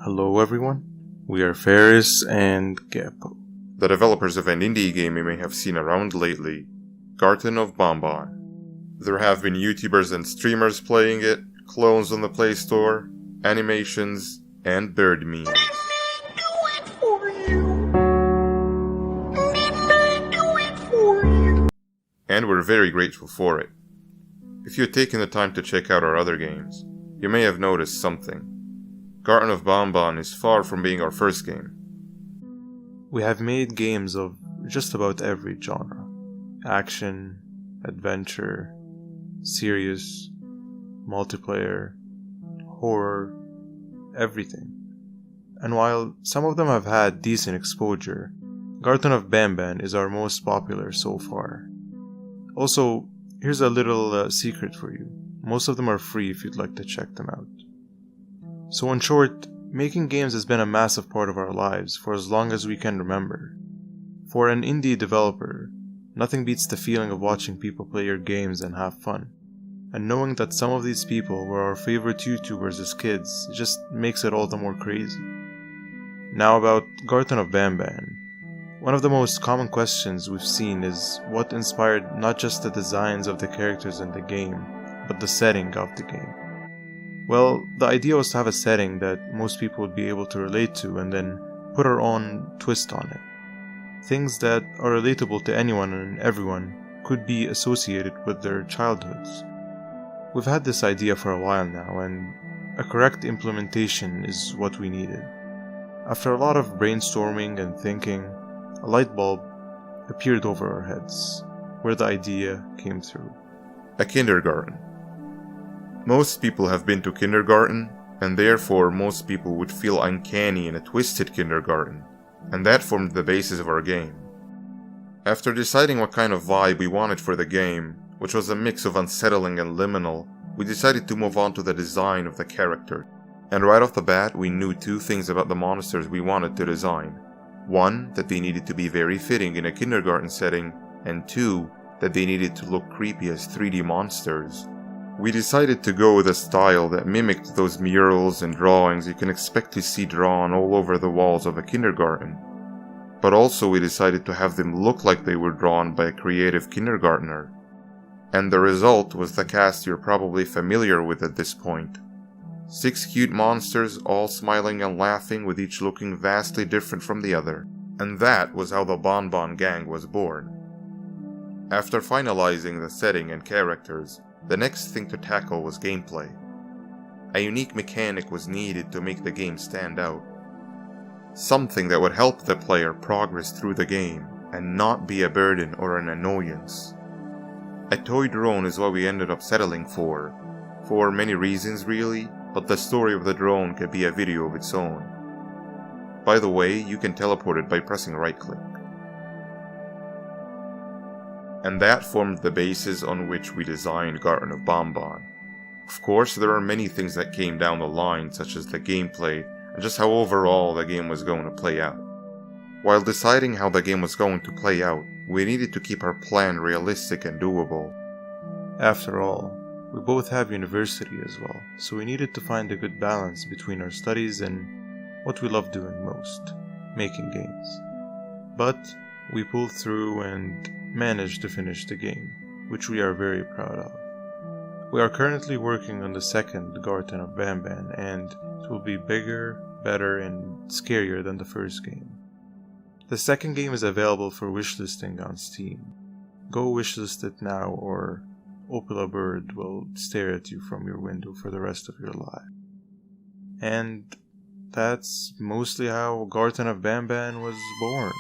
Hello everyone, we are Ferris and Gappo. The developers of an indie game you may have seen around lately, Garten of Banban. There have been YouTubers and streamers playing it, clones on the Play Store, animations, and bird memes. And we're very grateful for it. If you had taken the time to check out our other games, you may have noticed something. Garten of Banban is far from being our first game. We have made games of just about every genre. Action, adventure, serious, multiplayer, horror, everything. And while some of them have had decent exposure, Garten of Banban is our most popular so far. Also, here's a little secret for you. Most of them are free if you'd like to check them out. So in short, making games has been a massive part of our lives for as long as we can remember. For an indie developer, nothing beats the feeling of watching people play your games and have fun. And knowing that some of these people were our favorite YouTubers as kids just makes it all the more crazy. Now about Garten of Banban. One of the most common questions we've seen is what inspired not just the designs of the characters in the game, but the setting of the game. Well, the idea was to have a setting that most people would be able to relate to and then put our own twist on it. Things that are relatable to anyone and everyone could be associated with their childhoods. We've had this idea for a while now, and a correct implementation is what we needed. After a lot of brainstorming and thinking, a light bulb appeared over our heads, where the idea came through. A kindergarten. Most people have been to kindergarten, and therefore most people would feel uncanny in a twisted kindergarten, and that formed the basis of our game. After deciding what kind of vibe we wanted for the game, which was a mix of unsettling and liminal, we decided to move on to the design of the character. And right off the bat, we knew two things about the monsters we wanted to design. One, that they needed to be very fitting in a kindergarten setting, and two, that they needed to look creepy as 3D monsters. We decided to go with a style that mimicked those murals and drawings you can expect to see drawn all over the walls of a kindergarten. But also we decided to have them look like they were drawn by a creative kindergartner. And the result was the cast you're probably familiar with at this point. 6 cute monsters, all smiling and laughing, with each looking vastly different from the other. And that was how the Banban gang was born. After finalizing the setting and characters, the next thing to tackle was gameplay. A unique mechanic was needed to make the game stand out. Something that would help the player progress through the game and not be a burden or an annoyance. A toy drone is what we ended up settling for many reasons really, but the story of the drone could be a video of its own. By the way, you can teleport it by pressing right click. And that formed the basis on which we designed Garten of Banban. Of course, there are many things that came down the line, such as the gameplay and just how overall the game was going to play out. While deciding how the game was going to play out, we needed to keep our plan realistic and doable. After all, we both have university as well, so we needed to find a good balance between our studies and what we love doing most, making games. But we pulled through and managed to finish the game, which we are very proud of. We are currently working on the second Garten of Banban, and it will be bigger, better, and scarier than the first game. The second game is available for wishlisting on Steam. Go wishlist it now, or Opala Bird will stare at you from your window for the rest of your life. And that's mostly how Garten of Banban was born.